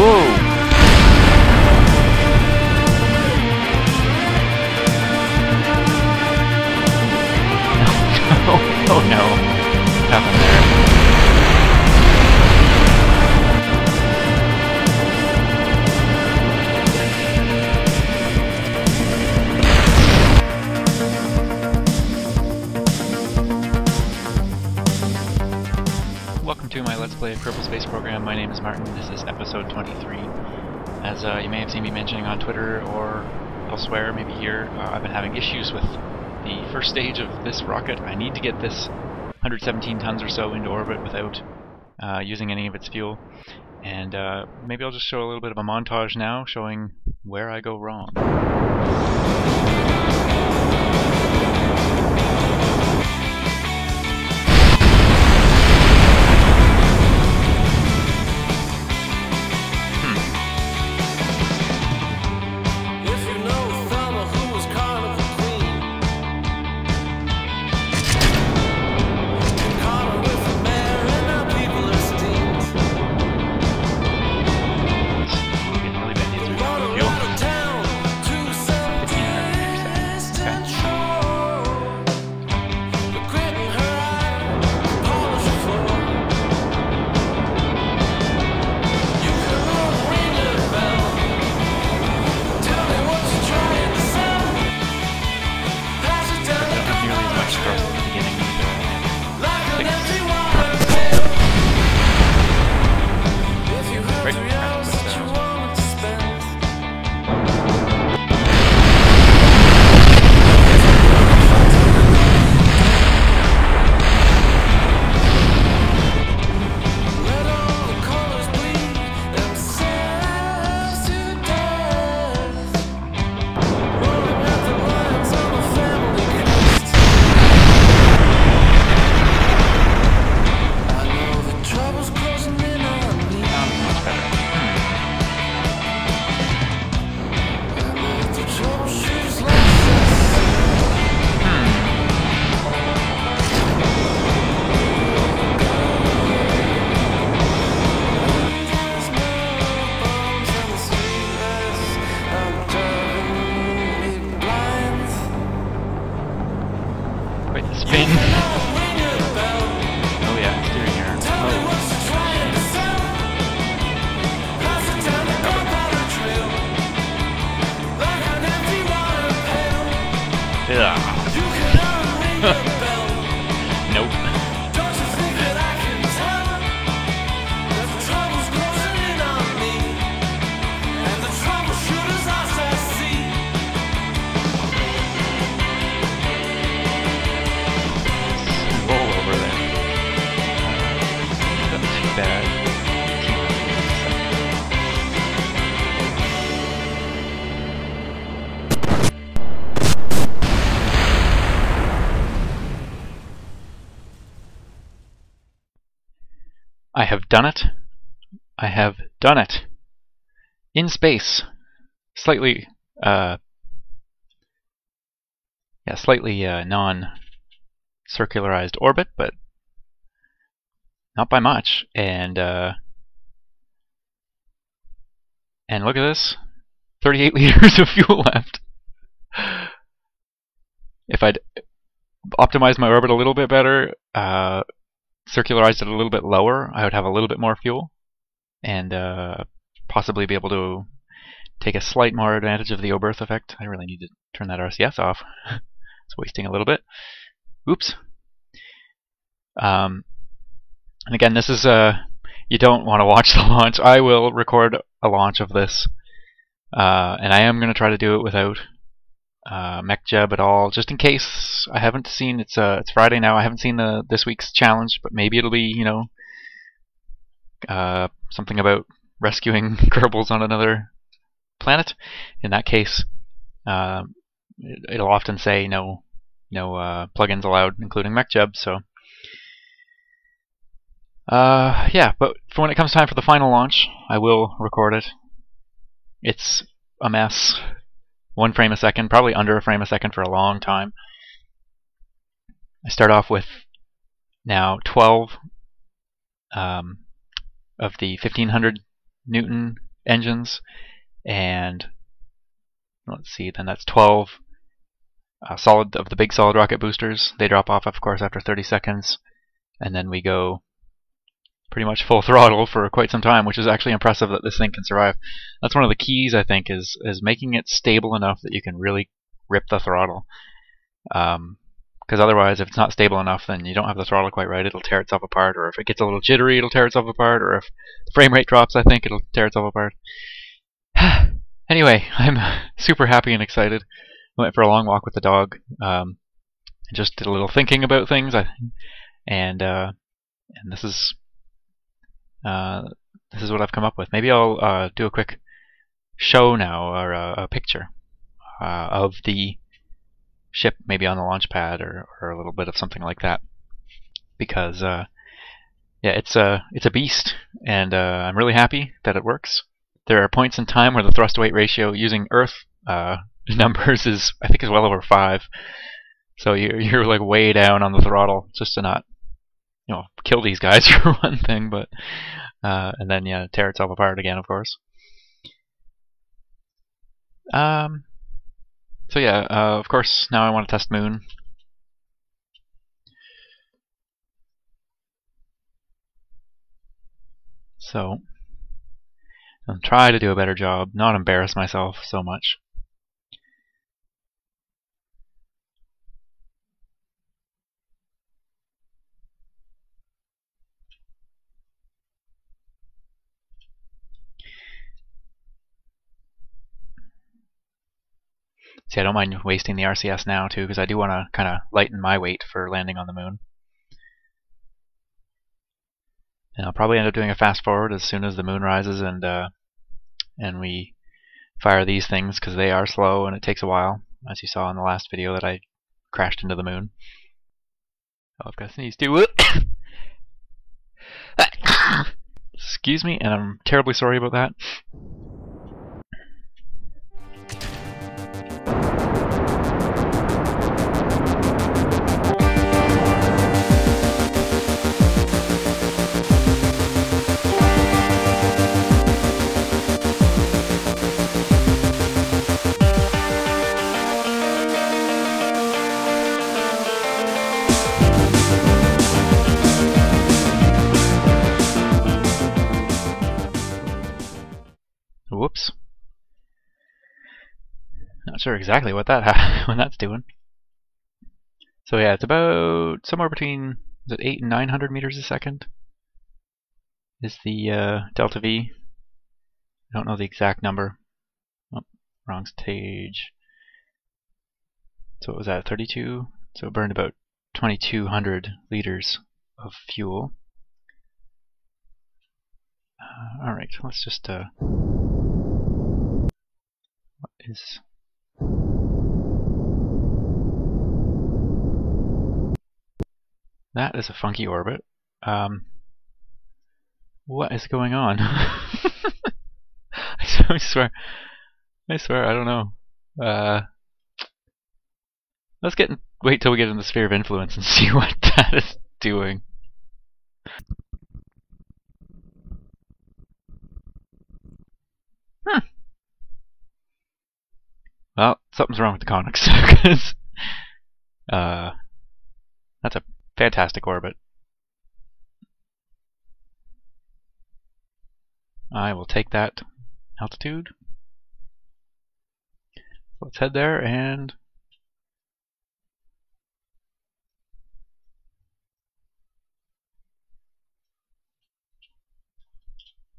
Whoa! Oh no. What happened there? Welcome to my Let's Play Kerbal Space program. My name is Martin. This is episode 23. As you may have seen me mentioning on Twitter or elsewhere, maybe here, I've been having issues with the first stage of this rocket. I need to get this 117 tons or so into orbit without using any of its fuel. And maybe I'll just show a little bit of a montage now showing where I go wrong. Nope. Roll over there. Not too bad. I have done it. I have done it. In space. Slightly, non-circularized orbit, but not by much. And look at this. 38 liters of fuel left. If I'd optimized my orbit a little bit better, circularized it a little bit lower, I would have a little bit more fuel and possibly be able to take a slight more advantage of the O-berth effect. I really need to turn that RCS off. It's wasting a little bit. Oops. And again, this is you don't want to watch the launch. I will record a launch of this, and I am going to try to do it without MechJeb at all, just in case. I haven't seen it's Friday now. I haven't seen this week's challenge, but maybe it'll be, you know, something about rescuing Kerbals on another planet. In that case, it'll often say no plugins allowed, including MechJeb. So yeah, but for when it comes time for the final launch, I will record it. It's a mess. 1 frame a second, probably under a frame a second for a long time. I start off with now 12 of the 1500 Newton engines, and let's see, then that's 12 solid of the big solid rocket boosters. They drop off, of course, after 30 seconds, and then we go pretty much full throttle for quite some time, which is actually impressive that this thing can survive. That's one of the keys, I think, is making it stable enough that you can really rip the throttle. Because otherwise, if it's not stable enough, then you don't have the throttle quite right, it'll tear itself apart, or if it gets a little jittery, it'll tear itself apart, or if the frame rate drops, I think it'll tear itself apart. Anyway, I'm super happy and excited. I went for a long walk with the dog, and just did a little thinking about things, and this is what I've come up with. Maybe I'll do a quick show now, or a picture of the ship, maybe on the launch pad, or a little bit of something like that, because yeah, it's a beast, and I'm really happy that it works. There are points in time where the thrust to weight ratio using Earth numbers is, I think, is well over 5. So you're like way down on the throttle just to not, you know, kill these guys for one thing, but and then yeah, tear itself apart again, of course. So yeah, of course, now I want to test Moon. So I'll try to do a better job, not embarrass myself so much. See, I don't mind wasting the RCS now too, because I do want to kind of lighten my weight for landing on the Moon. And I'll probably end up doing a fast forward as soon as the Moon rises and we fire these things, because they are slow and it takes a while, as you saw in the last video that I crashed into the Moon. Oh, I've got to sneeze too. Excuse me, and I'm terribly sorry about that. Whoops. Not sure exactly what that's doing. So yeah, it's about somewhere between, is it 800 and 900 meters a second is the delta V. I don't know the exact number. Oh, wrong stage. So what was that, 32? So it burned about 2,200 liters of fuel. Alright, let's just what is... That is a funky orbit. What is going on? I swear, I don't know. Let's wait till we get in the sphere of influence and see what that is doing. Well, something's wrong with the conics, because that's a fantastic orbit. I will take that altitude. Let's head there and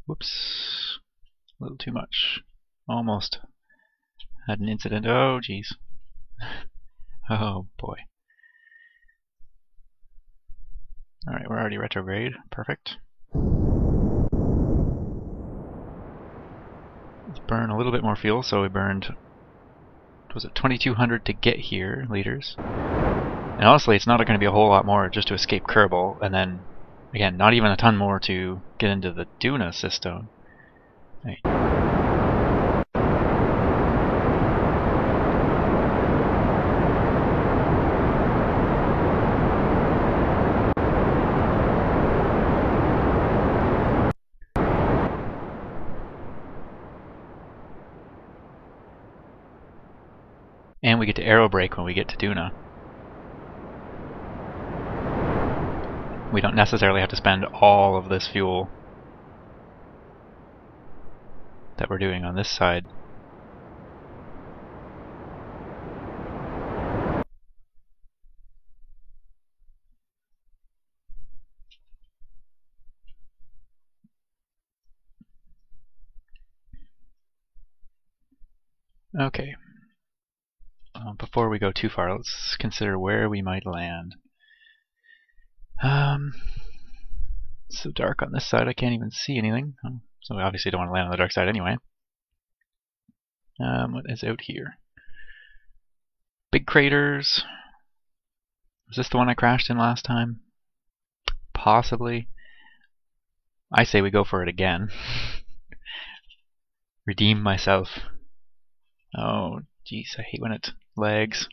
whoops, a little too much. Almost had an incident. Oh, jeez. Oh, boy. Alright, we're already retrograde. Perfect. Let's burn a little bit more fuel. So we burned, was it 2,200 to get here, liters? And honestly, it's not going to be a whole lot more just to escape Kerbal, and then, again, not even a ton more to get into the Duna system. Right. And we get to aero brake when we get to Duna. We don't necessarily have to spend all of this fuel that we're doing on this side. Okay. Before we go too far, let's consider where we might land. It's so dark on this side I can't even see anything. So we obviously don't want to land on the dark side anyway. What is out here? Big craters. Was this the one I crashed in last time? Possibly. I say we go for it again. Redeem myself. Oh, jeez, I hate when it lags.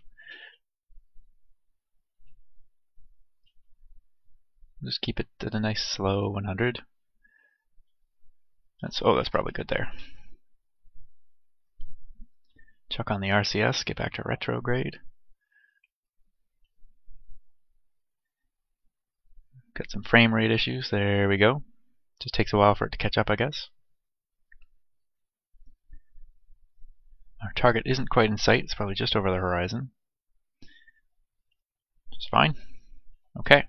Just keep it at a nice slow 100. That's probably good there. Chuck on the RCS, get back to retrograde. Got some frame rate issues. There we go. Just takes a while for it to catch up, I guess. Our target isn't quite in sight. It's probably just over the horizon. Just fine. Okay.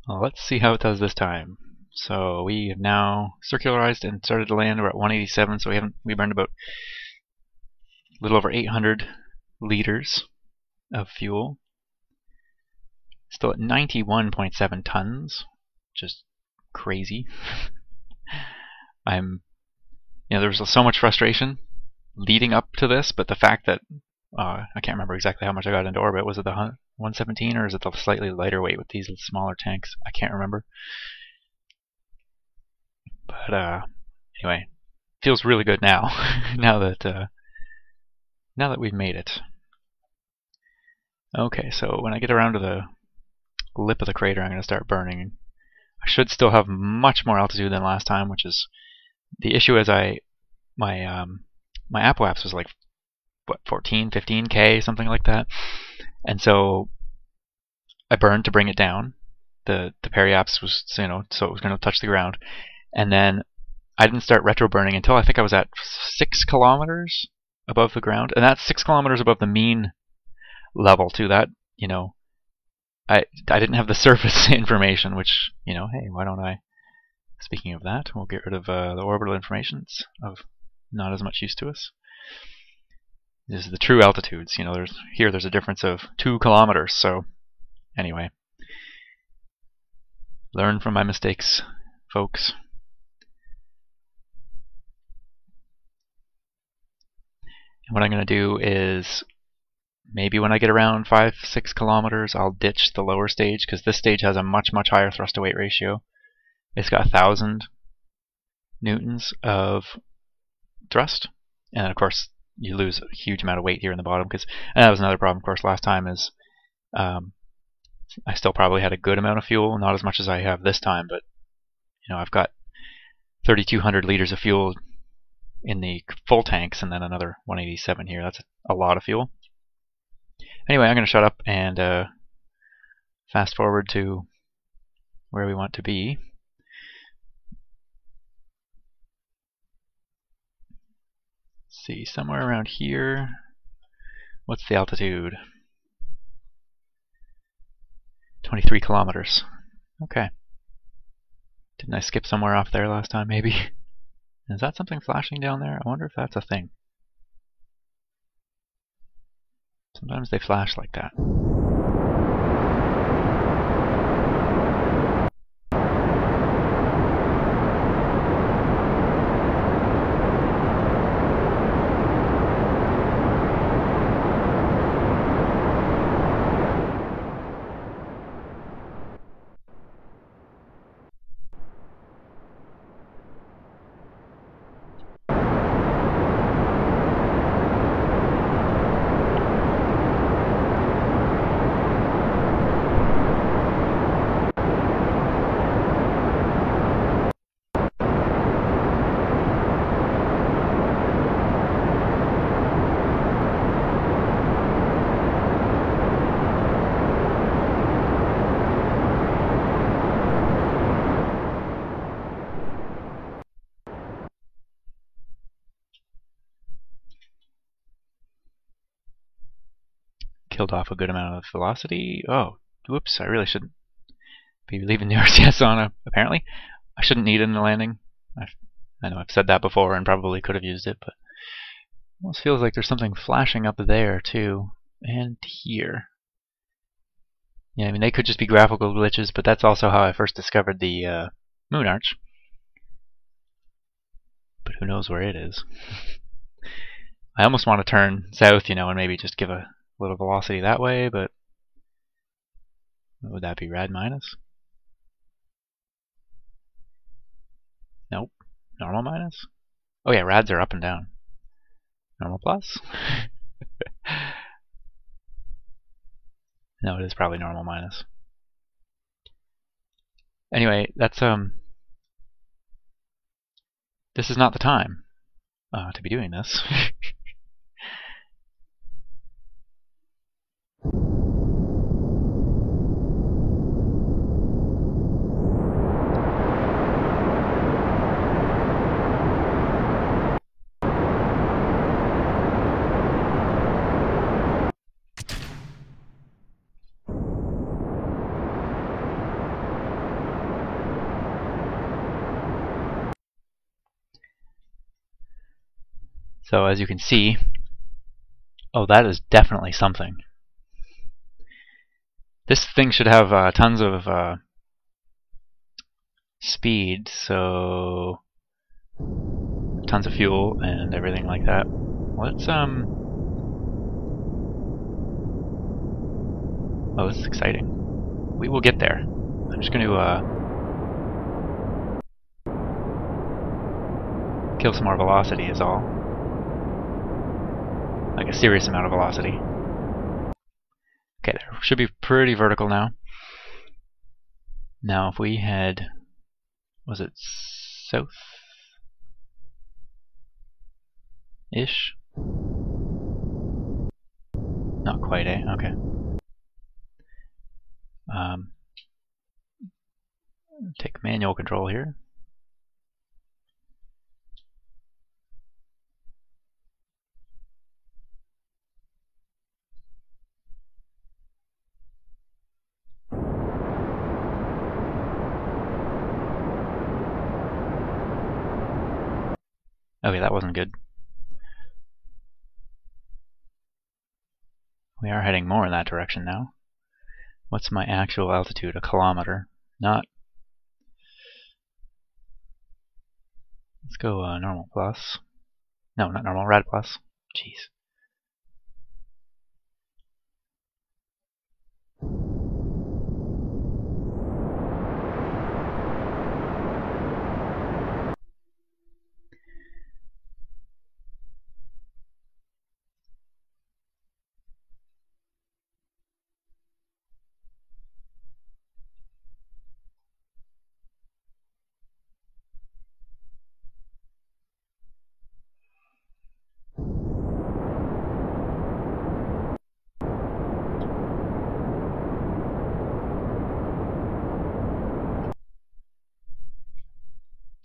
Well, let's see how it does this time. So we have now circularized and started to land. We're at 187, so we burned about a little over 800 liters of fuel. Still at 91.7 tons, just crazy. There was so much frustration leading up to this, but the fact that I can't remember exactly how much I got into orbit. Was it the 117 or is it the slightly lighter weight with these smaller tanks? I can't remember. But anyway, feels really good now. now that we've made it. Okay, so when I get around to the lip of the crater, I'm going to start burning. I should still have much more altitude than last time, which is the issue. As my apoapse was like what 14, 15K, something like that, and so I burned to bring it down. The periapse was so it was going to touch the ground, and then I didn't start retro burning until I think I was at 6 kilometers above the ground, and that's 6 kilometers above the mean level too. That I didn't have the surface information, which hey, why don't I? Speaking of that, we'll get rid of the orbital information. It's of not as much use to us. This is the true altitudes. There's a difference of 2 kilometers. So anyway, learn from my mistakes, folks. And what I'm going to do is maybe when I get around 5-6 kilometers, I'll ditch the lower stage, because this stage has a much higher thrust to weight ratio. It's got 1,000 newtons of thrust, and of course you lose a huge amount of weight here in the bottom, and that was another problem, of course, last time is I still probably had a good amount of fuel, not as much as I have this time, but I've got 3,200 liters of fuel in the full tanks, and then another 187 here. That's a lot of fuel. Anyway, I'm going to shut up and fast forward to where we want to be. See, somewhere around here. What's the altitude? 23 kilometers. Okay. Didn't I skip somewhere off there last time, maybe? Is that something flashing down there? I wonder if that's a thing. Sometimes they flash like that. killed off a good amount of velocity. Oh, whoops, I really shouldn't be leaving the RCS on, apparently. I shouldn't need it in the landing. I know I've said that before and probably could have used it, but it almost feels like there's something flashing up there, too. And here. Yeah, I mean, they could just be graphical glitches, but that's also how I first discovered the moon arch. But who knows where it is. I almost want to turn south, you know, and maybe just give a little velocity that way, but would that be rad minus? Nope. Normal minus? Oh yeah, rads are up and down. Normal plus? No, it is probably normal minus. Anyway, that's this is not the time to be doing this. So as you can see, oh, that is definitely something. This thing should have tons of speed, so tons of fuel and everything like that. Let's oh, this is exciting. We will get there. I'm just going to kill some more velocity is all. Like a serious amount of velocity. Okay, there should be pretty vertical now. Now if we head, was it south-ish? Not quite, eh? Okay. Take manual control here. Okay, that wasn't good. We are heading more in that direction now. What's my actual altitude? A kilometer. Not. Let's go normal plus. No, not normal, rad plus. Jeez.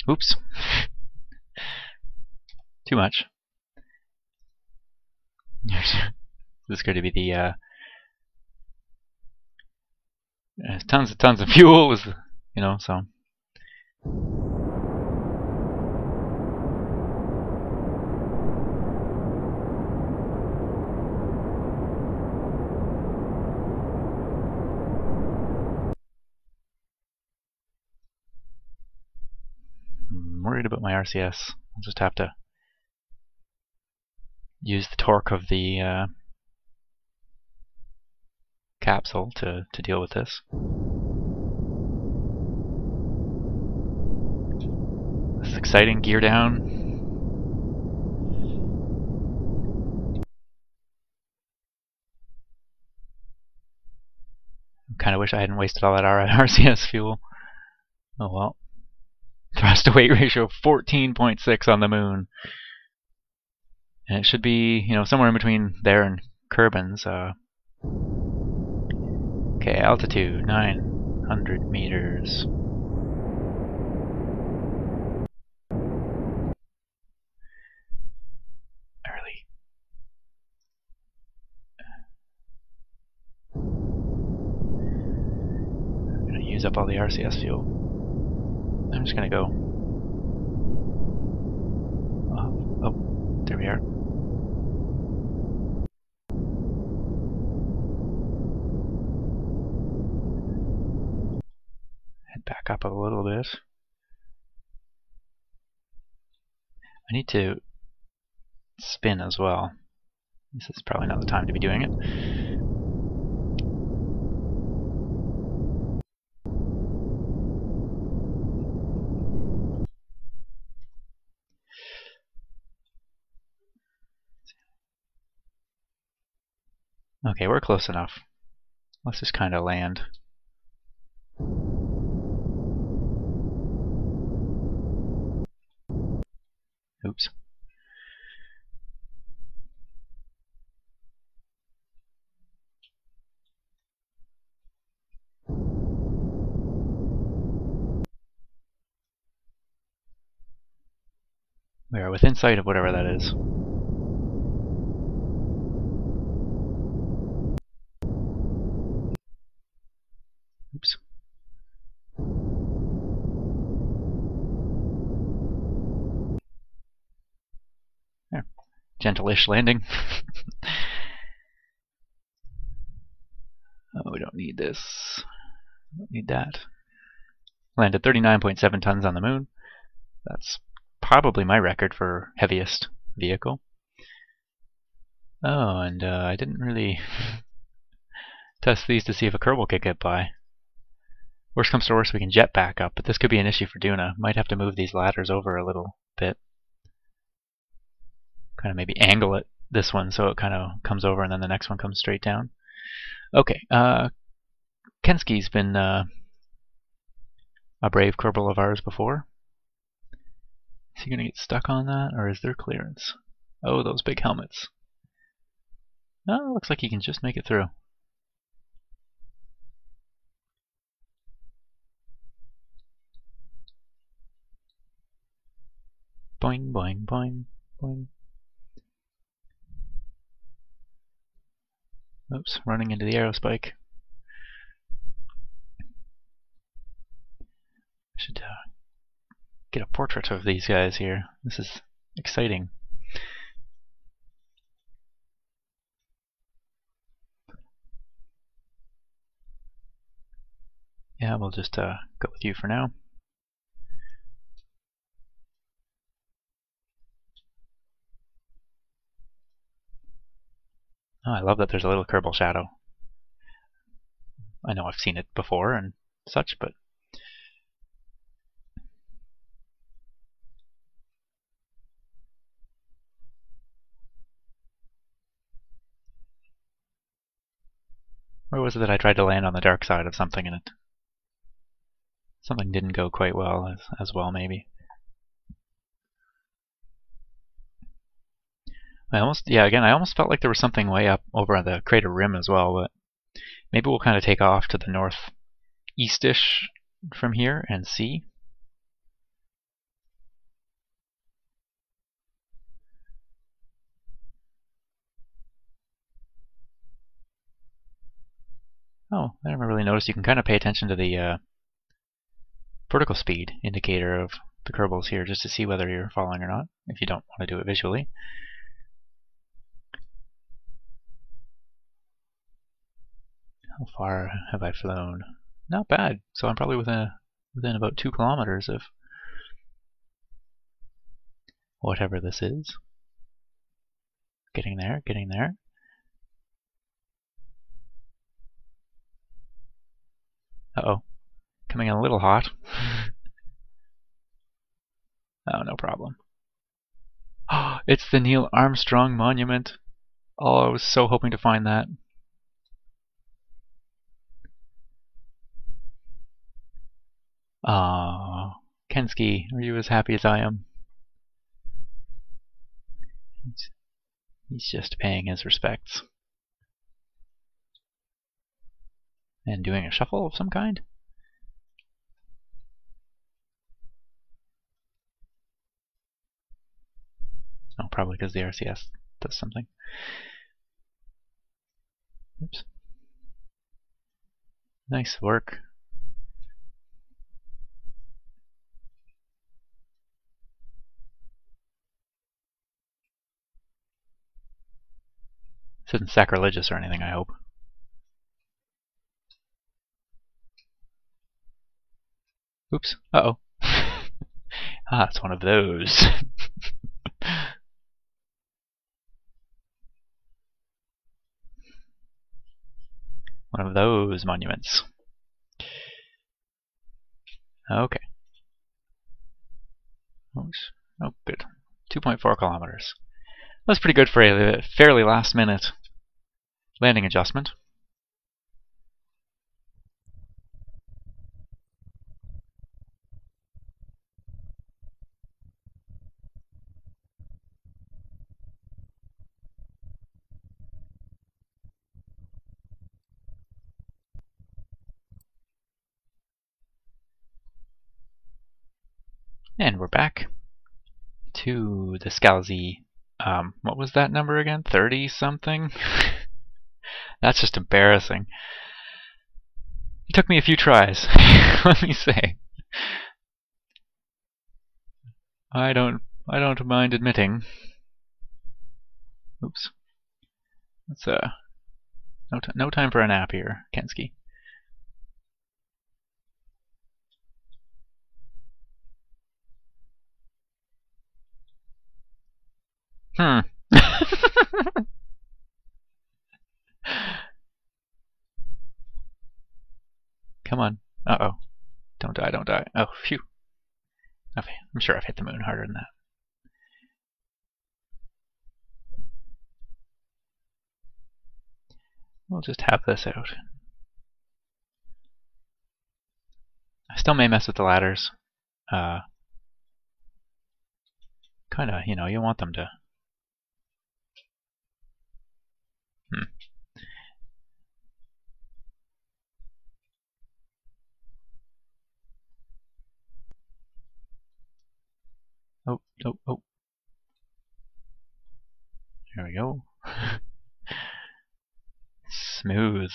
Oops. Too much. This is going to be the tons of fuel was, you know, so. I'm worried about my RCS. I'll just have to use the torque of the capsule to deal with this. This is exciting. Gear down. Kind of wish I hadn't wasted all that RCS fuel. Oh well. Thrust to weight ratio 14.6 on the moon. And it should be, you know, somewhere in between there and Kerbin's. Okay, altitude 900 meters. Early. use up all the RCS fuel. I'm just gonna go. Oh, there we are. Head back up a little bit. I need to spin as well. This is probably not the time to be doing it. Okay, we're close enough. Let's just kind of land. Oops. We are within sight of whatever that is. Oops. There. Gentle-ish landing. Oh, we don't need this. Don't need that. Landed 39.7 tons on the moon. That's probably my record for heaviest vehicle. Oh, and I didn't really test these to see if a Kerbal could get by. Worst comes to worst, we can jet back up, but this could be an issue for Duna. Might have to move these ladders over a little bit. Kind of maybe angle it, this one, so it kind of comes over and then the next one comes straight down. Okay, Kensky's been a brave Kerbal of ours before. Is he going to get stuck on that, or is there clearance? Oh, those big helmets. Oh, looks like he can just make it through. Boing, boing, boing, boing. Oops, running into the aerospike. I should get a portrait of these guys here. This is exciting. Yeah, we'll just go with you for now. Oh, I love that there's a little Kerbal shadow. I know I've seen it before and such, but where was it that I tried to land on the dark side of something and something didn't go quite well as well, maybe. I almost felt like there was something way up over on the crater rim as well, but maybe we'll kind of take off to the northeast-ish from here and see. Oh, I never really noticed. You can kind of pay attention to the vertical speed indicator of the Kerbals here just to see whether you're following or not, if you don't want to do it visually. How far have I flown? Not bad. So I'm probably within about 2 kilometers of whatever this is. Getting there, getting there. Uh-oh. Coming in a little hot. Oh, no problem. Oh, it's the Neil Armstrong Monument. Oh, I was so hoping to find that. Ah, Kensky, are you as happy as I am? He's just paying his respects. And doing a shuffle of some kind? Oh, probably because the RCS does something. Oops. Nice work. This isn't sacrilegious or anything, I hope. Oops. Uh-oh. Ah, it's one of those. One of those monuments. Okay. Oops. Oh, good. 2.4 kilometers. That's pretty good for a fairly last-minute landing adjustment. And we're back to the Scalzi. What was that number again? 30 something? That's just embarrassing. It took me a few tries, let me say. I don't mind admitting. Oops. It's no time for a nap here, Kensky. Hmm. Come on. Uh-oh. Don't die, don't die. Oh, phew. Okay, I'm sure I've hit the moon harder than that. We'll just have this out. I still may mess with the ladders. Kinda, you want them to... Hmm. Oh, oh, oh. There we go. Smooth.